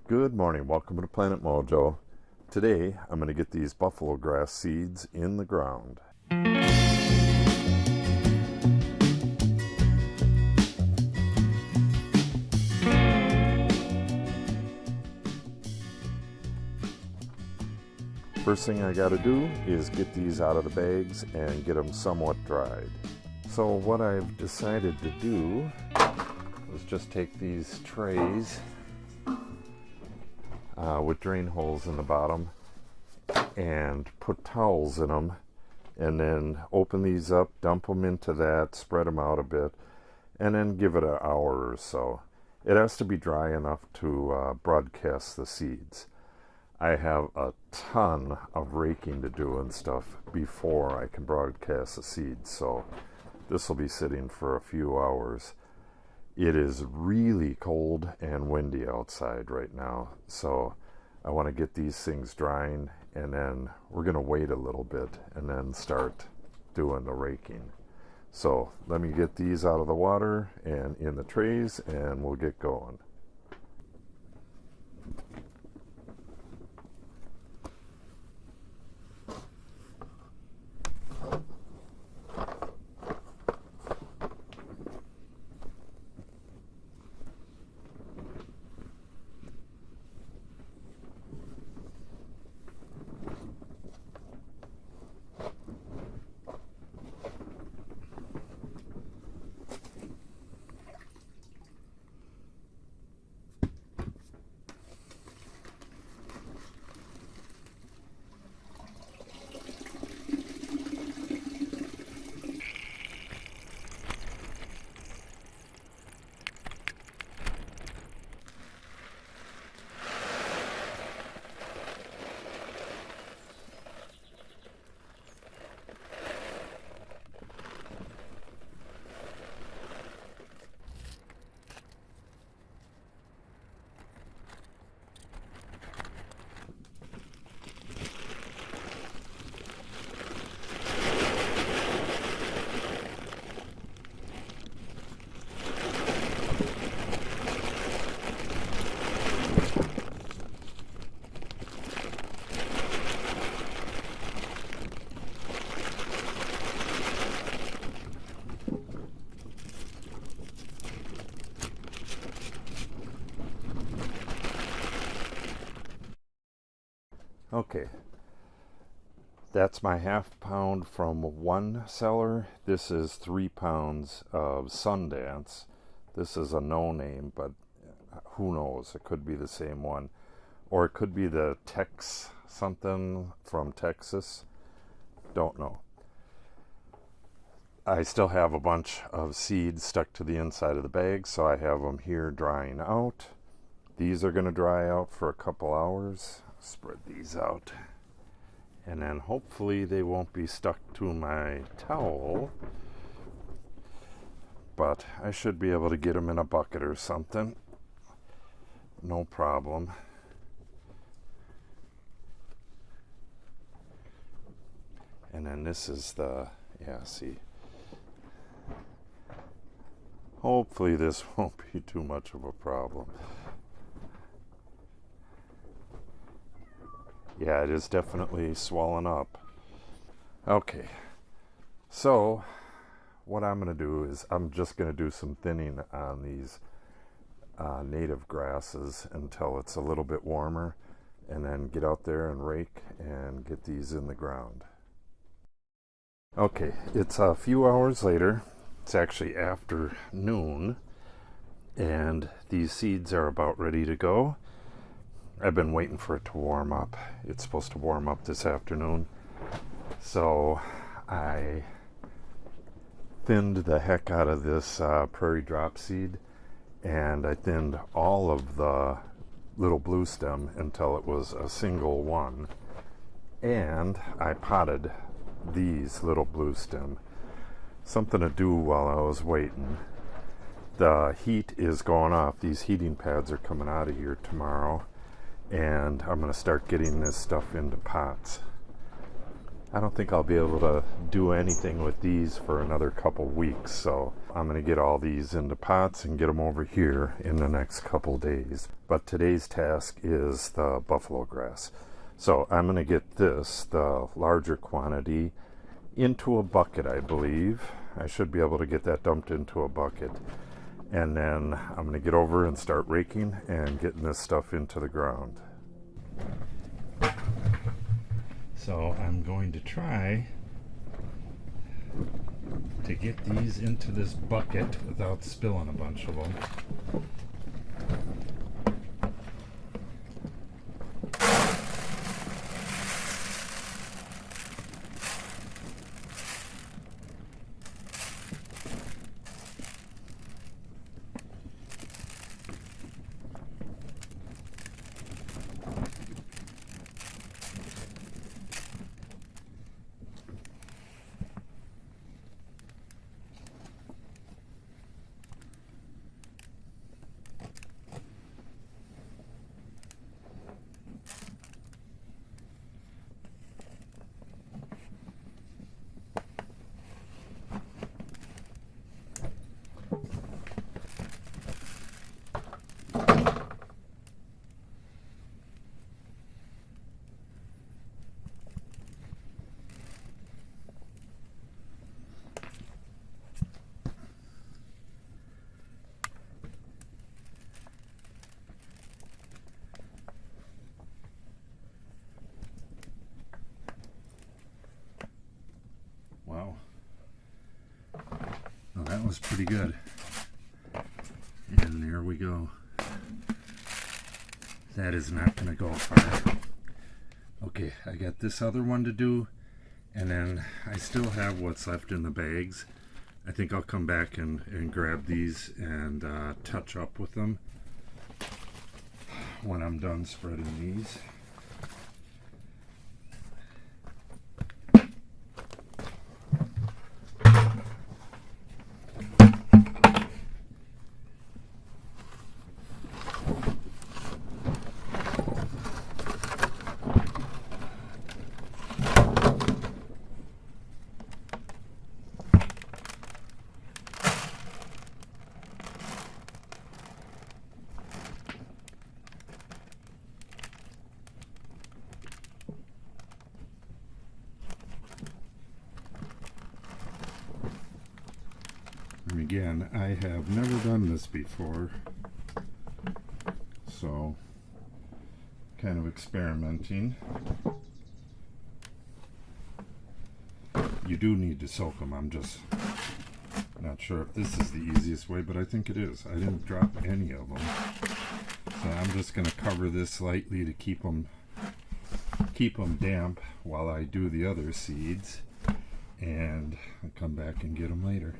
Good morning, welcome to Planet Mojo. Today I'm going to get these buffalo grass seeds in the ground. First thing I got to do is get these out of the bags and get them somewhat dried. So what I've decided to do is just take these trays with drain holes in the bottom and put towels in them, and then open these up, dump them into that, spread them out a bit, and then give it an hour or so. It has to be dry enough to broadcast the seeds. I have a ton of raking to do and stuff before I can broadcast the seeds, so this will be sitting for a few hours. It is really cold and windy outside right now, so I want to get these things drying, and then we're going to wait a little bit and then start doing the raking. So let me get these out of the water and in the trays, and we'll get going. Okay, that's my half pound from one cellar. This is 3 pounds of Sundance. This is a no name, but who knows? It could be the same one, or it could be the Tex something from Texas. Don't know. I still have a bunch of seeds stuck to the inside of the bag, so I have them here drying out. These are going to dry out for a couple hours. Spread these out, and then hopefully they won't be stuck to my towel, but I should be able to get them in a bucket or something, no problem. And then this is the, yeah, see, hopefully this won't be too much of a problem. Yeah, it is definitely swollen up. Okay, so what I'm going to do is I'm just going to do some thinning on these native grasses until it's a little bit warmer, and then get out there and rake and get these in the ground. Okay, it's a few hours later. It's actually afternoon, and these seeds are about ready to go. I've been waiting for it to warm up. It's supposed to warm up this afternoon. So I thinned the heck out of this prairie drop seed, and I thinned all of the little blue stem until it was a single one. And I potted these little blue stem. Something to do while I was waiting. The heat is going off. These heating pads are coming out of here tomorrow, and I'm going to start getting this stuff into pots. I don't think I'll be able to do anything with these for another couple weeks, so I'm going to get all these into pots and get them over here in the next couple days. But today's task is the buffalo grass. So I'm going to get this, the larger quantity, into a bucket, I believe. I should be able to get that dumped into a bucket. And then I'm going to get over and start raking and getting this stuff into the ground. So I'm going to try to get these into this bucket without spilling a bunch of them. Wow. Well, that was pretty good. And there we go. That is not going to go far. Okay, I got this other one to do, and then I still have what's left in the bags. I think I'll come back and grab these and touch up with them when I'm done spreading these. And again, I have never done this before, so kind of experimenting. You do need to soak them. I'm just not sure if this is the easiest way, but I think it is. I didn't drop any of them, so I'm just going to cover this lightly to keep them damp while I do the other seeds, and I'll come back and get them later.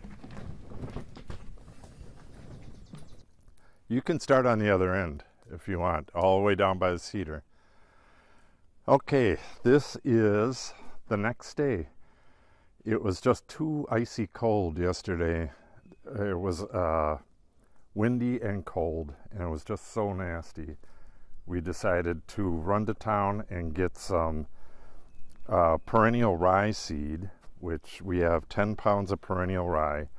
You can start on the other end if you want, all the way down by the cedar. Okay, this is the next day. It was just too icy cold yesterday. It was windy and cold, and it was just so nasty. We decided to run to town and get some perennial rye seed, which we have 10 pounds of perennial rye.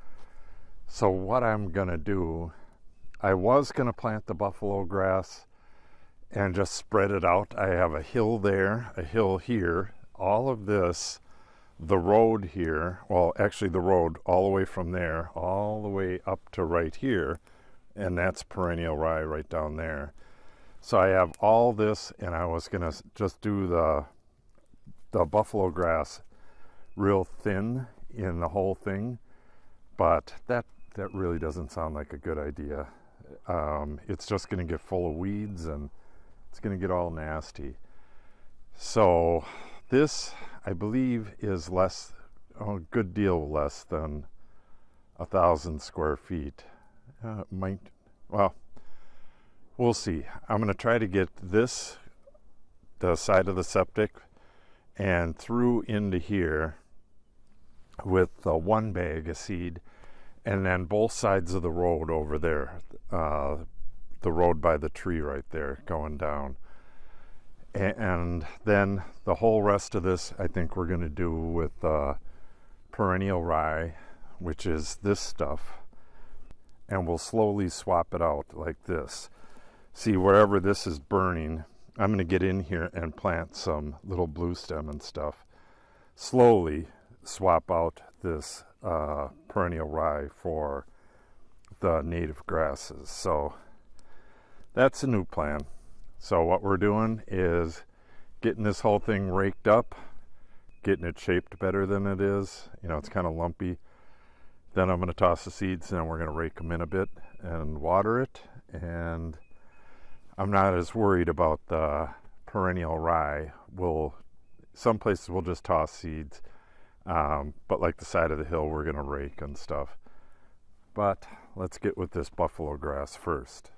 So what I'm gonna do, I was gonna plant the buffalo grass and just spread it out. I have a hill there, a hill here, all of this, the road here, well actually the road all the way from there, all the way up to right here, and that's perennial rye right down there. So I have all this, and I was gonna just do the buffalo grass real thin in the whole thing, but that really doesn't sound like a good idea. It's just going to get full of weeds and it's going to get all nasty. So this, I believe, is a good deal less than 1,000 square feet. Well, we'll see. I'm going to try to get this, the side of the septic, and through into here with one bag of seed, and then both sides of the road over there, the road by the tree right there going down. And then the whole rest of this, I think we're going to do with perennial rye, which is this stuff. and we'll slowly swap it out like this. See, wherever this is burning, I'm going to get in here and plant some little blue stem and stuff. Slowly swap out this perennial rye for the native grasses. So that's a new plan. So what we're doing is getting this whole thing raked up, getting it shaped better than it is. You know, it's kind of lumpy. Then I'm going to toss the seeds and we're going to rake them in a bit and water it. And I'm not as worried about the perennial rye. Some places we'll just toss seeds, but like the side of the hill we're going to rake and stuff. But let's get with this buffalo grass first.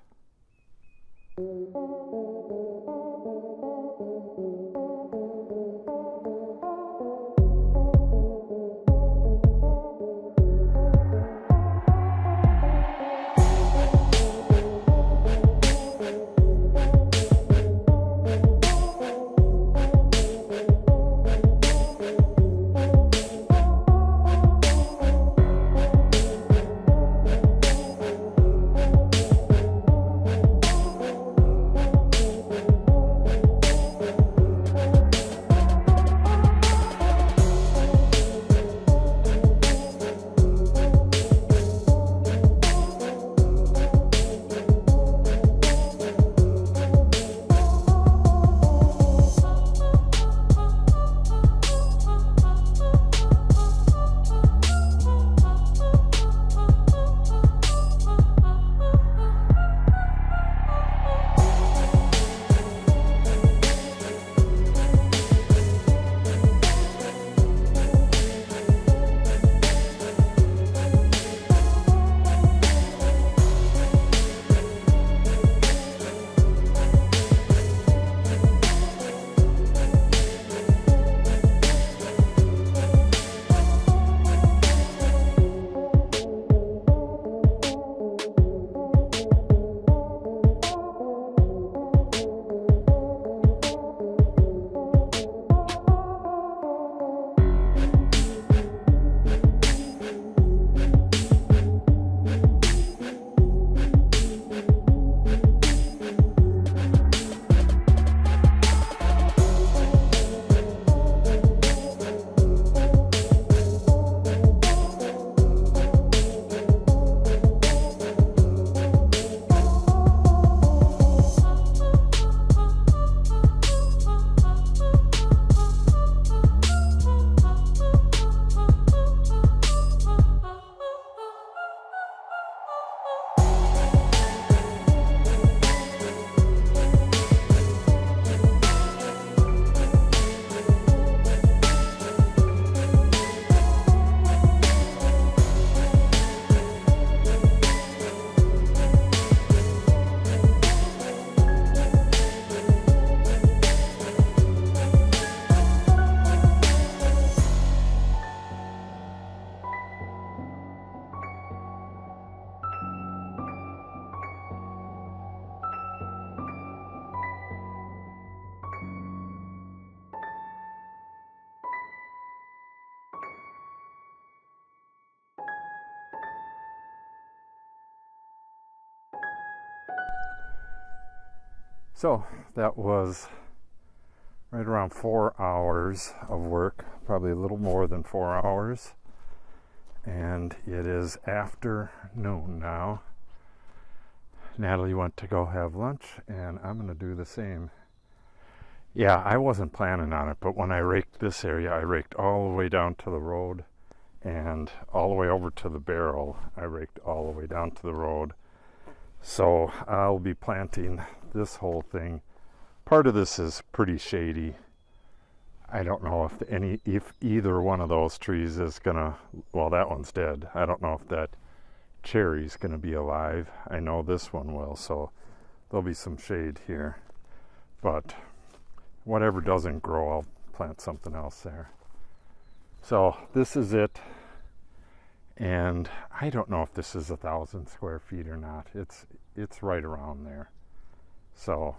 So that was right around 4 hours of work, probably a little more than 4 hours. And it is afternoon now. Natalie went to go have lunch, and I'm going to do the same. Yeah, I wasn't planning on it, but when I raked this area, I raked all the way down to the road and all the way over to the barrel. I raked all the way down to the road. So I'll be planting this whole thing. Part of this is pretty shady. I don't know if either one of those trees is gonna, well, that one's dead. I don't know if that cherry's gonna be alive. I know this one will, so there'll be some shade here. But whatever doesn't grow, I'll plant something else there. So this is it. And I don't know if this is 1,000 square feet or not. It's right around there. So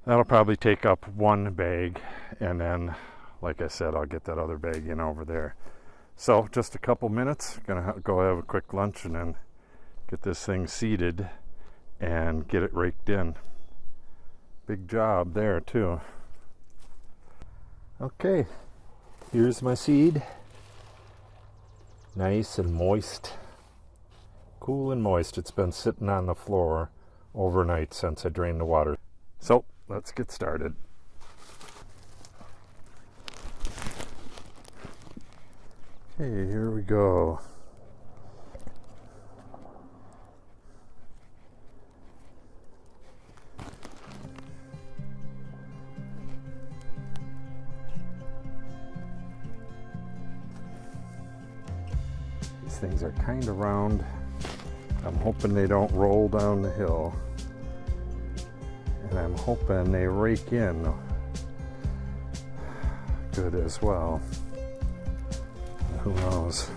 that'll probably take up one bag, and then, like I said, I'll get that other bag in over there. So just a couple minutes, gonna go have a quick lunch and then get this thing seeded and get it raked in. Big job there too. Okay, here's my seed. Nice and moist. Cool and moist. It's been sitting on the floor overnight since I drained the water. So let's get started. Okay, here we go. These things are kind of round. I'm hoping they don't roll down the hill. And I'm hoping they rake in good as well. Who knows?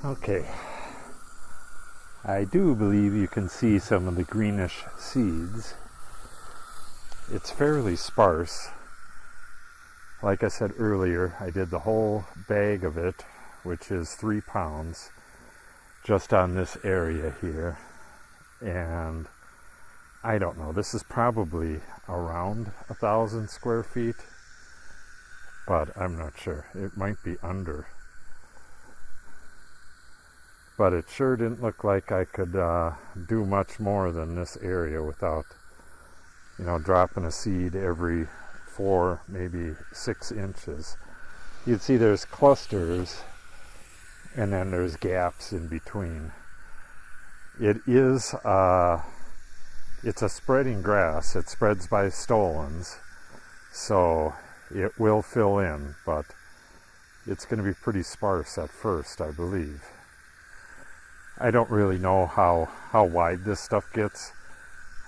Okay, I do believe you can see some of the greenish seeds. It's fairly sparse. Like I said earlier, I did the whole bag of it, which is 3 pounds, just on this area here. And I don't know, this is probably around 1,000 square feet, but I'm not sure. It might be under. But it sure didn't look like I could do much more than this area without, you know, dropping a seed every 4, maybe 6 inches. You'd see there's clusters and then there's gaps in between. It's a spreading grass. It spreads by stolons, so it will fill in, but it's going to be pretty sparse at first, I believe. I don't really know how wide this stuff gets.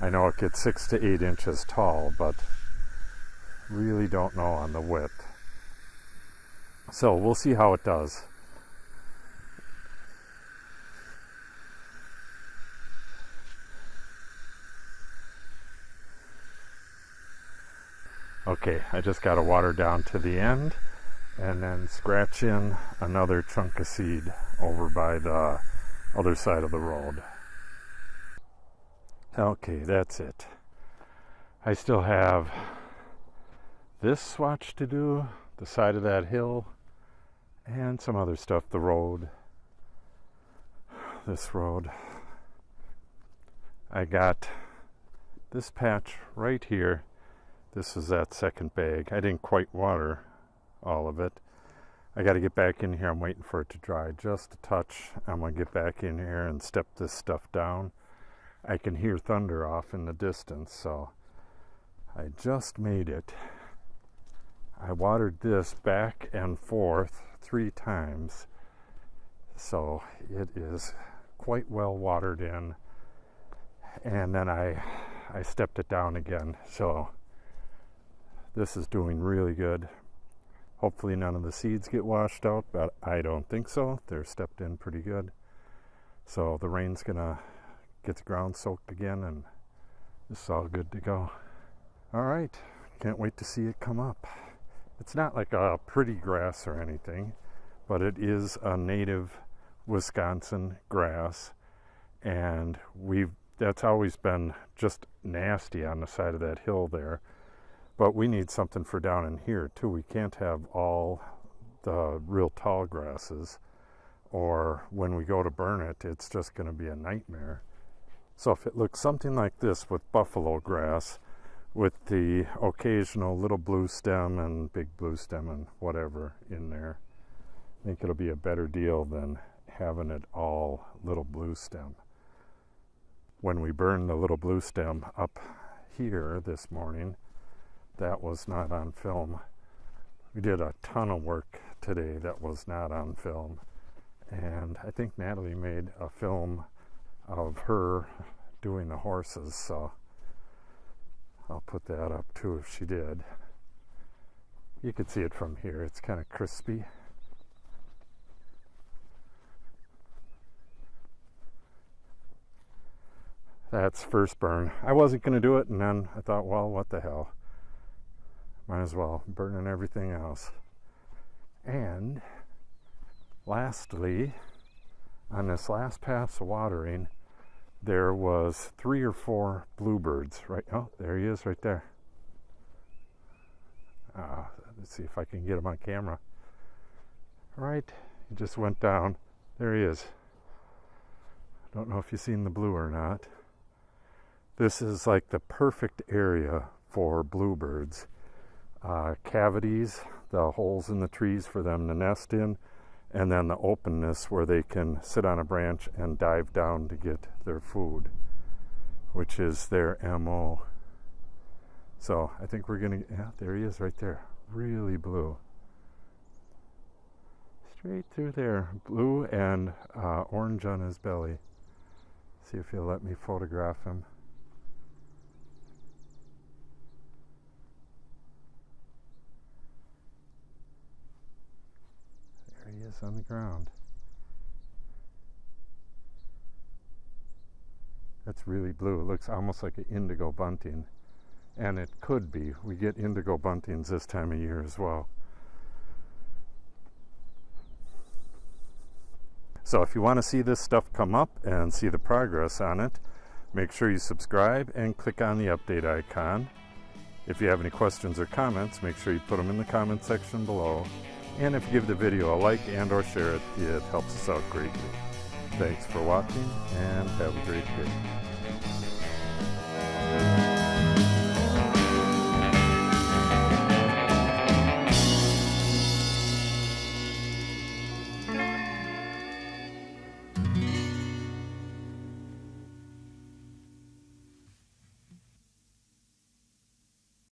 I know it gets 6 to 8 inches tall, but really don't know on the width. So we'll see how it does. Okay, I just got to water down to the end and then scratch in another chunk of seed over by the other side of the road. Okay, that's it. I still have this swatch to do, the side of that hill, and some other stuff, the road, this road. I got this patch right here. This is that second bag. I didn't quite water all of it. I got to get back in here. I'm waiting for it to dry just a touch. I'm going to get back in here and step this stuff down. I can hear thunder off in the distance, so I just made it. I watered this back and forth 3 times, so it is quite well watered in. And then I stepped it down again, so this is doing really good. Hopefully none of the seeds get washed out, but I don't think so. They're stepped in pretty good. So the rain's gonna get the ground soaked again, and it's all good to go. All right, can't wait to see it come up. It's not like a pretty grass or anything, but it is a native Wisconsin grass, and that's always been just nasty on the side of that hill there. But we need something for down in here too. We can't have all the real tall grasses, or when we go to burn it, it's just going to be a nightmare. So if it looks something like this with buffalo grass, with the occasional little blue stem and big blue stem and whatever in there. I think it'll be a better deal than having it all little blue stem. When we burned the little blue stem up here this morning, that was not on film. We did a ton of work today that was not on film, and I think Natalie made a film of her doing the horses, so I'll put that up too if she did. You can see it from here. It's kind of crispy. That's first burn. I wasn't going to do it, and then I thought, well, what the hell? Might as well, burning everything else. And lastly, on this last pass of watering, there was 3 or 4 bluebirds. Right, oh, there he is right there. Let's see if I can get him on camera. Right, he just went down. There he is. Don't know if you've seen the blue or not. This is like the perfect area for bluebirds. Cavities, the holes in the trees for them to nest in, and then the openness where they can sit on a branch and dive down to get their food, which is their MO. So I think we're gonna, yeah, there he is right there. Really blue. Straight through there. Blue and orange on his belly. See if he'll let me photograph him. There he is on the ground. That's really blue. It looks almost like an indigo bunting. And it could be. We get indigo buntings this time of year as well. So if you want to see this stuff come up and see the progress on it, make sure you subscribe and click on the update icon. If you have any questions or comments, make sure you put them in the comment section below. And if you give the video a like and or share it, it helps us out greatly. Thanks for watching and have a great day.